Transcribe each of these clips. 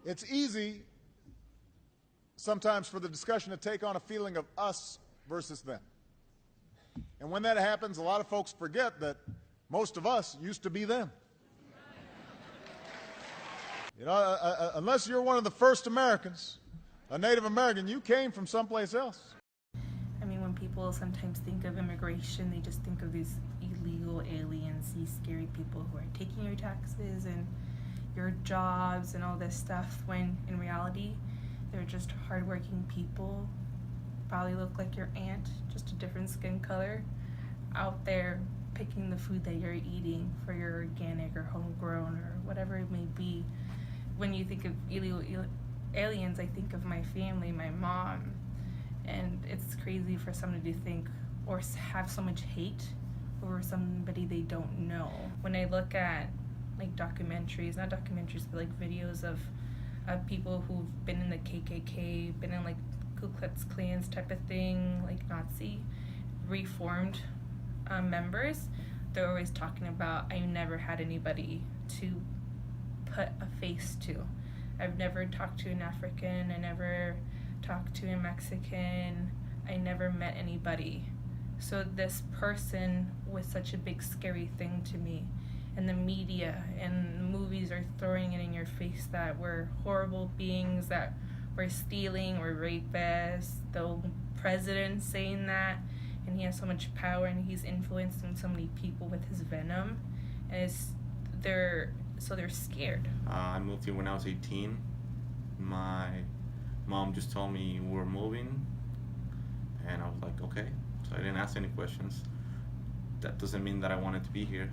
It's easy sometimes for the discussion to take on a feeling of us versus them. And when that happens, a lot of folks forget that most of us used to be them. Unless you're one of the first Americans, a Native American, you came from someplace else. I mean, when people sometimes think of immigration, they just think of these illegal aliens, these scary people who are taking your taxes and your jobs and all this stuff, when in reality, they're just hardworking people, probably look like your aunt, just a different skin color, out there picking the food that you're eating for your organic or homegrown or whatever it may be. When you think of illegal aliens, I think of my family, my mom, and it's crazy for somebody to think or have so much hate over somebody they don't know. When I look at like documentaries, not documentaries, but like videos of people who've been in the KKK, been in like Ku Klux Klans type of thing, like Nazi, reformed members, they're always talking about, I never had anybody to put a face to. I've never talked to an African, I never talked to a Mexican, I never met anybody. So this person was such a big scary thing to me. And the media and movies are throwing it in your face that we're horrible beings, that we're stealing, we're rapists. The president saying that, and he has so much power and he's influencing so many people with his venom. And they're scared. I moved here when I was 18. My mom just told me we're moving, and I was like, okay. So I didn't ask any questions. That doesn't mean that I wanted to be here.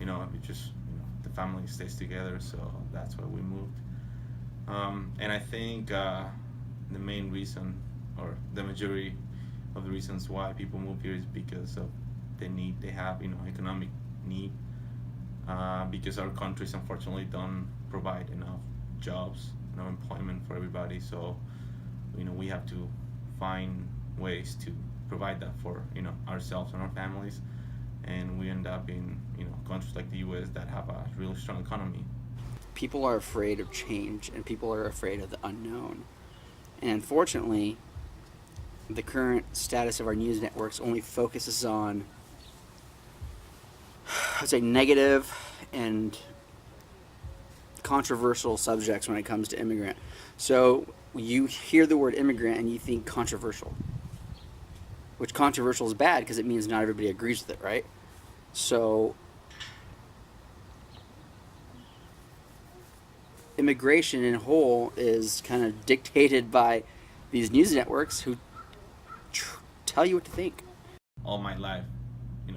It just, the family stays together, so that's why we moved. And I think the main reason, or the majority of the reasons why people move here is because of the need they have, economic need. Because our countries unfortunately don't provide enough jobs, enough employment for everybody. So, we have to find ways to provide that for, ourselves and our families. And we end up in, countries like the U.S. that have a really strong economy. People are afraid of change, and people are afraid of the unknown. And unfortunately, the current status of our news networks only focuses on, I'd say, negative and controversial subjects when it comes to immigrant. So you hear the word immigrant and you think controversial, which controversial is bad because it means not everybody agrees with it, right? So immigration in whole is kind of dictated by these news networks who tell you what to think. All my life,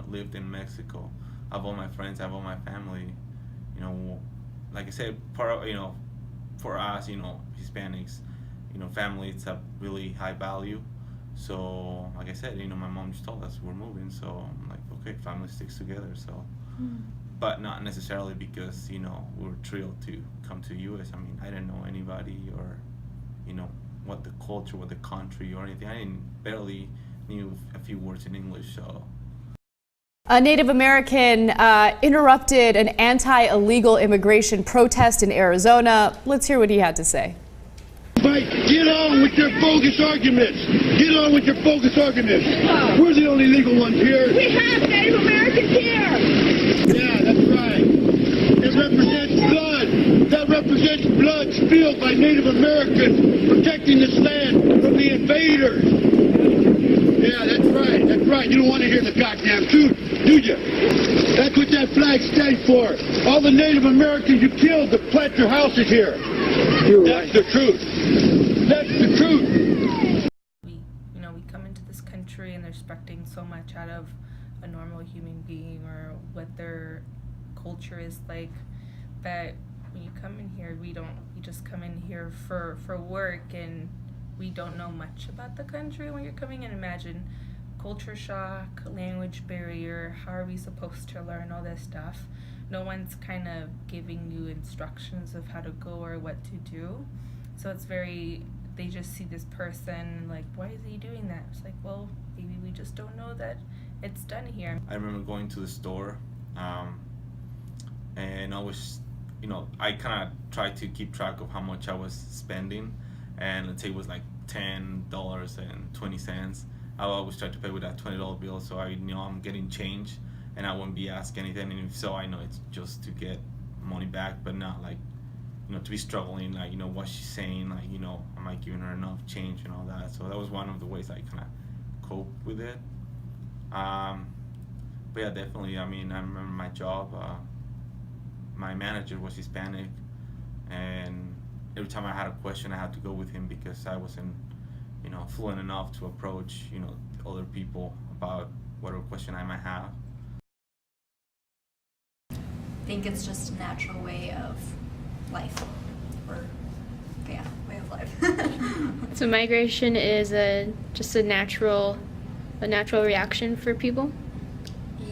lived in Mexico. I have all my friends, I have all my family. Like I said, part of, for us, Hispanics, family, it's a really high value. So, like I said, my mom just told us we're moving, so I'm like, okay, family sticks together, so. But not necessarily because, we were thrilled to come to the U.S. I mean, I didn't know anybody or, what the culture, what the country or anything. I barely knew a few words in English, so. A Native American interrupted an anti-illegal immigration protest in Arizona. Let's hear what he had to say. Right, get on with your bogus arguments. Get on with your bogus arguments. We're the only legal ones here. We have Native Americans here. Yeah, that's right. It represents blood. That represents blood spilled by Native Americans protecting this land from the invaders. Yeah, that's right. That's right. You don't want to hear the goddamn truth, do you? That's what that flag stands for. All the Native Americans you killed to plant your houses here. That's the truth. That's the truth. We come into this country and they're expecting so much out of a normal human being or what their culture is like, that when you come in here, we just come in here for work, and we don't know much about the country when you're coming in. Imagine culture shock, language barrier, how are we supposed to learn all this stuff? No one's kind of giving you instructions of how to go or what to do. So it's they just see this person like, why is he doing that? It's like, well, maybe we just don't know that it's done here. I remember going to the store, and I was I kind of tried to keep track of how much I was spending, and let's say it was like $10.20. I always try to pay with that $20 bill, so I know I'm getting change, and I won't be asked anything. And if so, I know it's just to get money back, but not like, to be struggling, like, what she's saying, like, am I giving her enough change and all that. So that was one of the ways I kind of cope with it. But yeah, definitely. I mean, I remember my job. My manager was Hispanic, and every time I had a question, I had to go with him because I wasn't, fluent enough to approach, other people about whatever question I might have. I think it's just a natural way of life, or way of life. So migration is just a natural reaction for people.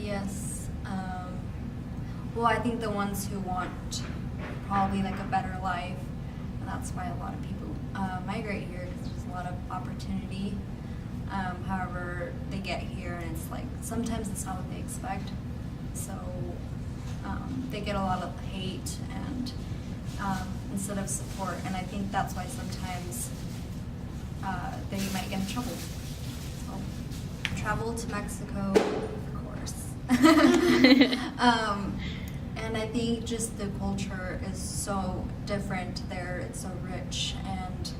Yes. Well, I think the ones who want probably like a better life, and that's why a lot of people migrate here, because there's a lot of opportunity. However, they get here and it's like sometimes it's not what they expect, so they get a lot of hate and instead of support, and I think that's why sometimes they might get in trouble. So travel to Mexico, of course. And I think just the culture is so different there. It's so rich and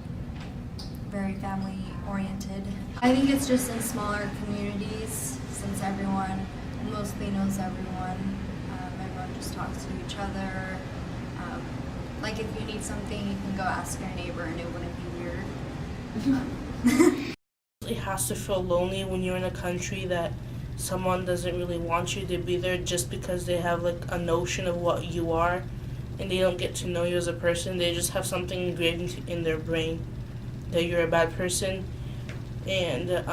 very family oriented. I think it's just in smaller communities, since everyone mostly knows everyone. Everyone just talks to each other. Like if you need something, you can go ask your neighbor and it wouldn't be weird. It has to feel lonely when you're in a country that someone doesn't really want you to be there just because they have like a notion of what you are, and they don't get to know you as a person. They just have something engraved in their brain that you're a bad person. And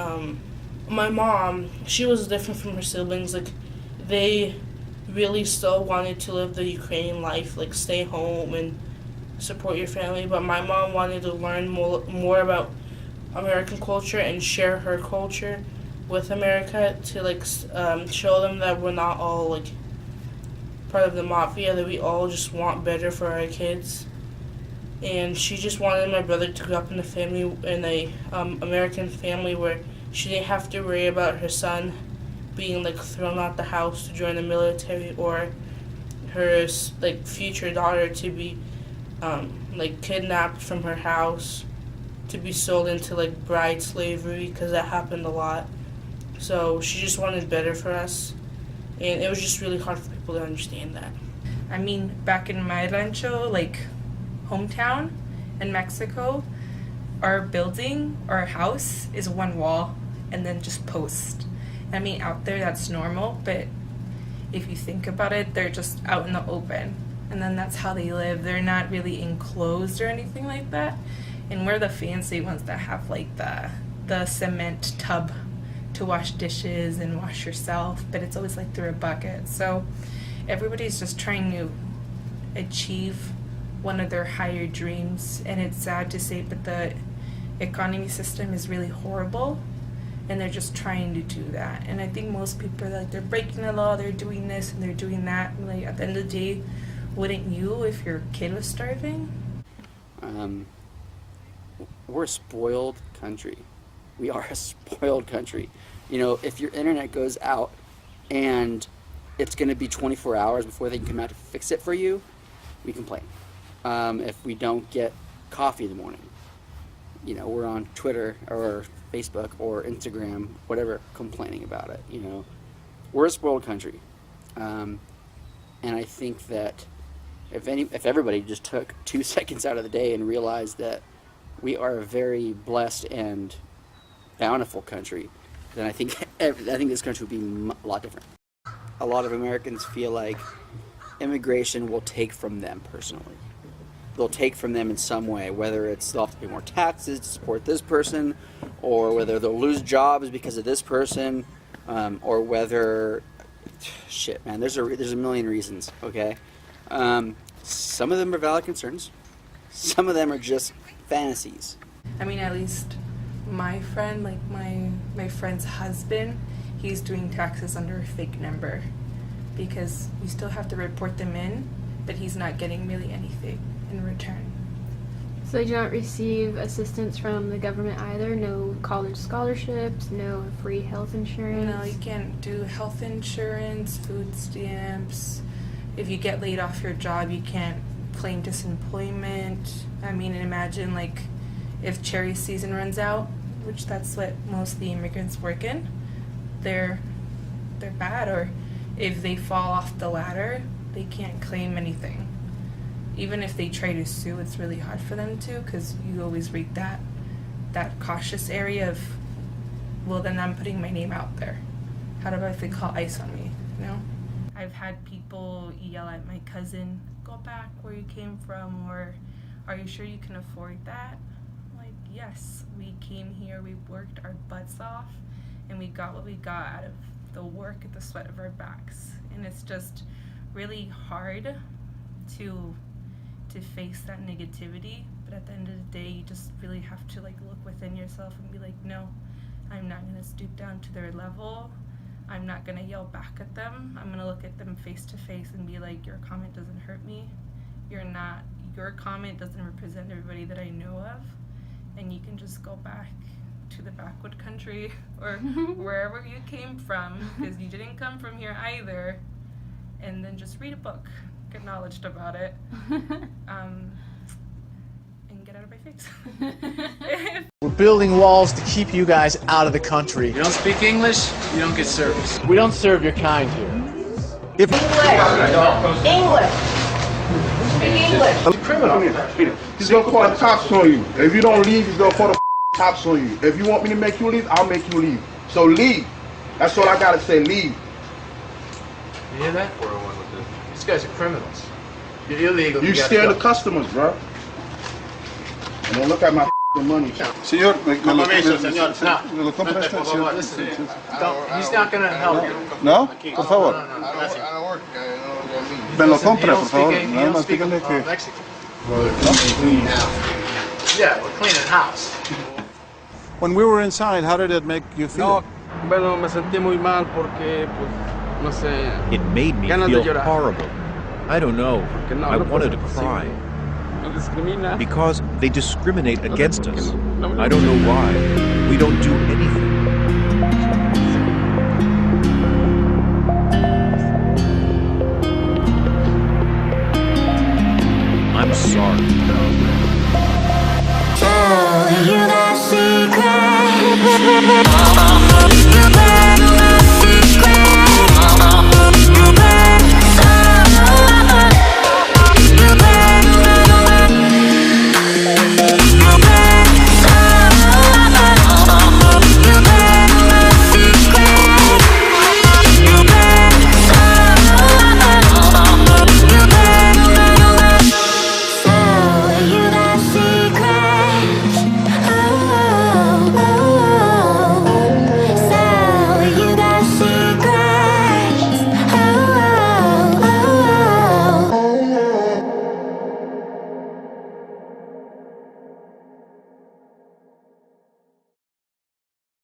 my mom, she was different from her siblings. Like, they really still wanted to live the Ukrainian life, like stay home and support your family. But my mom wanted to learn more about American culture and share her culture with America to like show them that we're not all like part of the mafia, that we all just want better for our kids. And she just wanted my brother to grow up in a American family where she didn't have to worry about her son being like thrown out the house to join the military, or her like future daughter to be like kidnapped from her house to be sold into like bride slavery, because that happened a lot. So she just wanted better for us, and it was just really hard for people to understand that. I mean, back in my rancho, like hometown in Mexico, our building, our house is one wall and then just post. I mean, out there that's normal, but if you think about it, they're just out in the open, and then that's how they live. They're not really enclosed or anything like that. And we're the fancy ones that have like the cement tub to wash dishes and wash yourself, but it's always like through a bucket. So everybody's just trying to achieve one of their higher dreams, and it's sad to say, but the economy system is really horrible, and they're just trying to do that. And I think most people are like, they're breaking the law, they're doing this and they're doing that. And like, at the end of the day, wouldn't you if your kid was starving? We're a spoiled country. We are a spoiled country. If your internet goes out and it's going to be 24 hours before they can come out to fix it for you, we complain. If we don't get coffee in the morning, we're on Twitter or Facebook or Instagram, whatever, complaining about it. We're a spoiled country. And I think that if everybody just took 2 seconds out of the day and realized that we are a very blessed and bountiful country, then I think this country would be a lot different. A lot of Americans feel like immigration will take from them personally. They'll take from them in some way, whether it's they'll have to pay more taxes to support this person, or whether they'll lose jobs because of this person, or whether, shit, man, there's a million reasons, okay? Some of them are valid concerns. Some of them are just fantasies. I mean, at least my friend, like my friend's husband, he's doing taxes under a fake number because we still have to report them in, but he's not getting really anything in return. So they do not receive assistance from the government either? No college scholarships, no free health insurance? No, you can't do health insurance, food stamps. If you get laid off your job, you can't claim disemployment. I mean, imagine like if cherry season runs out, which that's what most of the immigrants work in, they're bad. Or if they fall off the ladder, they can't claim anything. Even if they try to sue, it's really hard for them to, because you always read that cautious area of, well, then I'm putting my name out there. How about if they call ICE on me, you know? I've had people yell at my cousin, go back where you came from, or are you sure you can afford that? Like, yes, we came here, we worked our butts off, and we got what we got out of the work and the sweat of our backs. And it's just really hard to face that negativity, but at the end of the day, you just really have to like look within yourself and be like, no, I'm not gonna stoop down to their level. I'm not gonna yell back at them. I'm gonna look at them face to face and be like, your comment doesn't hurt me. Your comment doesn't represent everybody that I know of, and you can just go back to the backwood country or wherever you came from, because you didn't come from here either, and then just read a book, get knowledge about it, and get out of my face. We're building walls to keep you guys out of the country. You don't speak English, you don't get service. We don't serve your kind here. English! Speak English! Criminal. He's gonna call the cops on you. If you don't leave, he's gonna call the cops on you. If you want me to make you leave, I'll make you leave. So leave. That's all I gotta say, leave. You hear that? These guys are criminals. You're illegal. You scare the customers, bro. And don't look at my money. Señor, he's not gonna help you. No? Por favor. Me lo compre, por favor. Nada más dígame que... Yeah, we're cleaning house. When we were inside, how did it make you feel? Bueno, me sentí muy mal porque, pues, no sé. It made me feel horrible. I don't know. I wanted to cry. Because they discriminate against us. I don't know why. We don't do anything. I'm sorry. Tell you that secret.